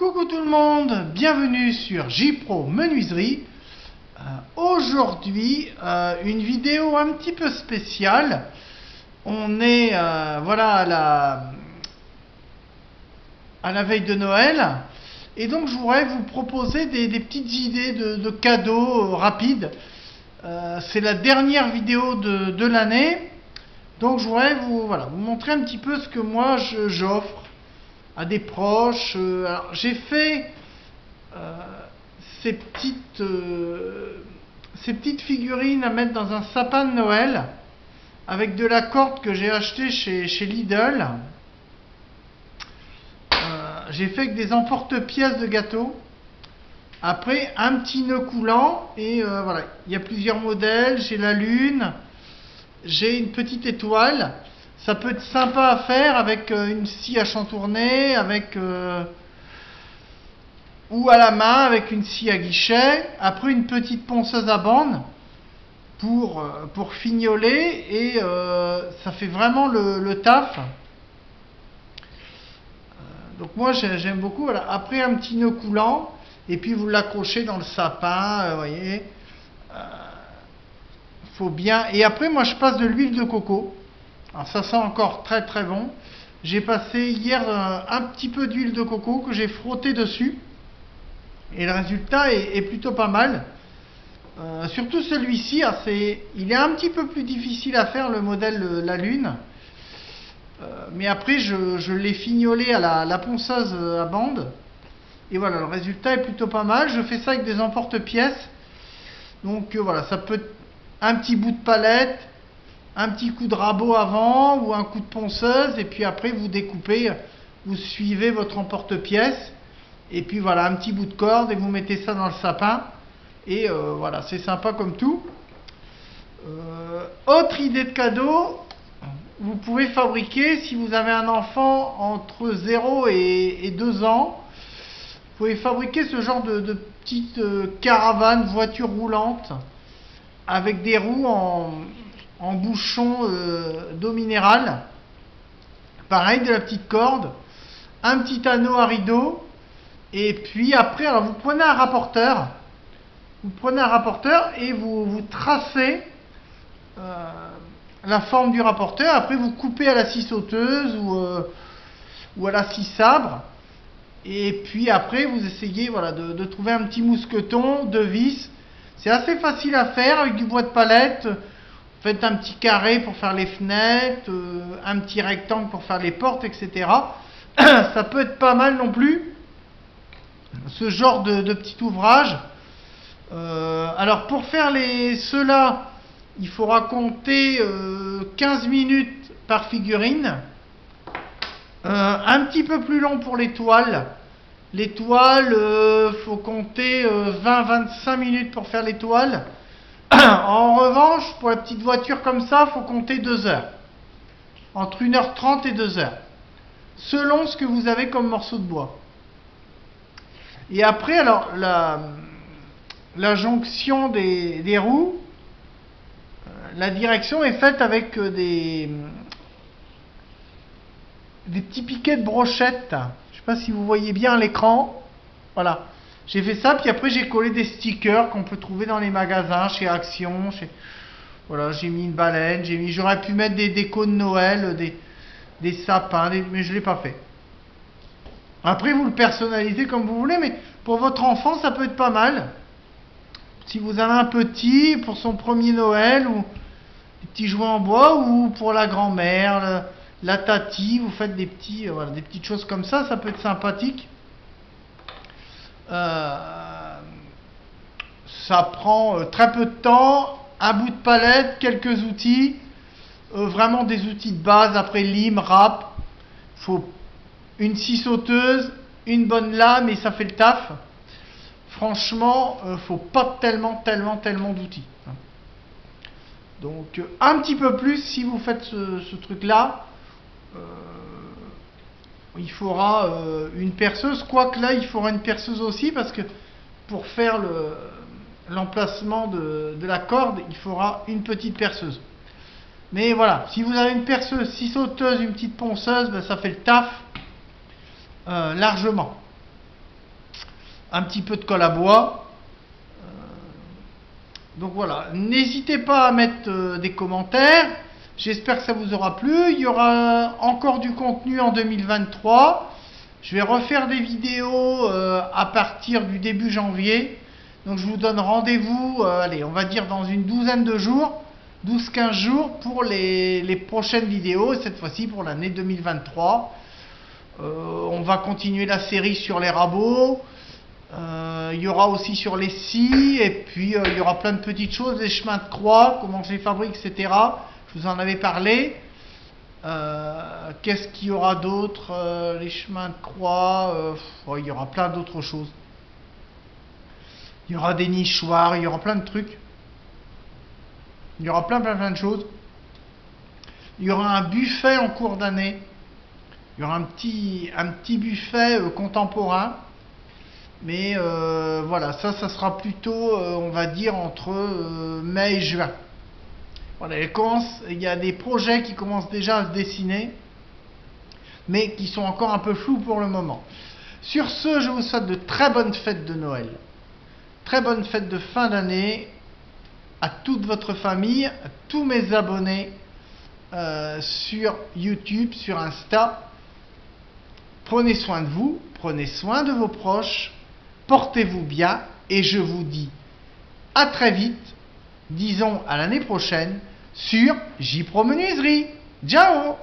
Coucou tout le monde, bienvenue sur J-Pro Menuiserie. Aujourd'hui, une vidéo un petit peu spéciale. On est voilà à la veille de Noël. Et donc je voudrais vous proposer des petites idées de cadeaux rapides. C'est la dernière vidéo de l'année. Donc je voudrais vous montrer un petit peu ce que moi j'offre à des proches. Alors, j'ai fait ces petites figurines à mettre dans un sapin de Noël avec de la corde que j'ai acheté chez Lidl. J'ai fait avec des emporte-pièces de gâteaux. Après, un petit nœud coulant. Et voilà, il y a plusieurs modèles. J'ai la lune. J'ai une petite étoile. Ça peut être sympa à faire avec une scie à chantourner, ou à la main avec une scie à guichet. Après, une petite ponceuse à bande pour fignoler, et ça fait vraiment le taf. Donc moi j'aime beaucoup. Voilà. Après, un petit nœud coulant, et puis vous l'accrochez dans le sapin, vous voyez. Faut bien. Et après, moi je passe de l'huile de coco. Alors ça sent encore très très bon. J'ai passé hier un petit peu d'huile de coco que j'ai frotté dessus. Et le résultat est plutôt pas mal. Surtout celui-ci, il est un petit peu plus difficile à faire, le modèle la lune. Mais après, je l'ai fignolé à la ponceuse à bande. Et voilà, le résultat est plutôt pas mal. Je fais ça avec des emporte-pièces. Donc voilà, ça peut être un petit bout de palette, un petit coup de rabot avant ou un coup de ponceuse, et puis après vous découpez, vous suivez votre emporte-pièce, et puis voilà, un petit bout de corde, et vous mettez ça dans le sapin, et voilà, c'est sympa comme tout. Autre idée de cadeau, vous pouvez fabriquer, si vous avez un enfant entre 0 et 2 ans, vous pouvez fabriquer ce genre de petite caravane, voiture roulante, avec des roues en bouchon d'eau minérale. Pareil, de la petite corde, un petit anneau à rideau, et puis après, alors vous prenez un rapporteur, et vous tracez la forme du rapporteur. Après, vous coupez à la scie sauteuse ou à la scie sabre, et puis après vous essayez de trouver un petit mousqueton, de vis. C'est assez facile à faire avec du bois de palette. Faites un petit carré pour faire les fenêtres, un petit rectangle pour faire les portes, etc. Ça peut être pas mal non plus, ce genre de petit ouvrage. Alors pour faire ceux-là, il faudra compter 15 minutes par figurine. Un petit peu plus long pour l'étoile. L'étoile, faut compter 20-25 minutes pour faire l'étoile. En revanche, pour la petite voiture comme ça, il faut compter 2 heures. Entre 1h30 et 2 heures. Selon ce que vous avez comme morceau de bois. Et après, alors, la jonction des roues, la direction est faite avec des petits piquets de brochette. Je ne sais pas si vous voyez bien à l'écran. Voilà. J'ai fait ça, puis après j'ai collé des stickers qu'on peut trouver dans les magasins, chez Action, voilà, j'ai mis une baleine, j'aurais pu mettre des décos de Noël, des sapins, mais je ne l'ai pas fait. Après, vous le personnalisez comme vous voulez, mais pour votre enfant, ça peut être pas mal. Si vous avez un petit, pour son premier Noël, ou des petits jouets en bois, ou pour la grand-mère, la tati, vous faites des petites choses comme ça peut être sympathique. Ça prend très peu de temps, un bout de palette, quelques outils, vraiment des outils de base. Après, lime, râpe, faut une scie sauteuse, une bonne lame, et ça fait le taf. Franchement, faut pas tellement d'outils. Donc un petit peu plus si vous faites ce truc là. Il faudra une perceuse, quoique là il faudra une perceuse aussi, parce que pour faire l'emplacement de la corde, il faudra une petite perceuse. Mais voilà, si vous avez une perceuse, scie sauteuse, une petite ponceuse, ça fait le taf largement. un petit peu de colle à bois. Donc voilà, n'hésitez pas à mettre des commentaires. J'espère que ça vous aura plu. Il y aura encore du contenu en 2023. Je vais refaire des vidéos à partir du début janvier. Donc je vous donne rendez-vous, allez, on va dire dans une douzaine de jours, 12-15 jours pour les prochaines vidéos, cette fois-ci pour l'année 2023. On va continuer la série sur les rabots. Il y aura aussi sur les scies, et puis il y aura plein de petites choses, les chemins de croix, comment je les fabrique, etc. Je vous en avais parlé. Qu'est-ce qu'il y aura d'autre? Les chemins de croix, il y aura plein d'autres choses. Il y aura des nichoirs, il y aura plein de trucs. Il y aura plein de choses. Il y aura un buffet en cours d'année. Il y aura un petit buffet contemporain. Mais voilà, ça sera plutôt, on va dire, entre mai et juin. Voilà, il y a des projets qui commencent déjà à se dessiner, mais qui sont encore un peu flous pour le moment. Sur ce, je vous souhaite de très bonnes fêtes de Noël. Très bonnes fêtes de fin d'année à toute votre famille, à tous mes abonnés sur YouTube, sur Insta. Prenez soin de vous, prenez soin de vos proches, portez-vous bien et je vous dis à très vite, disons à l'année prochaine, sur J-Pro Menuiserie. Ciao!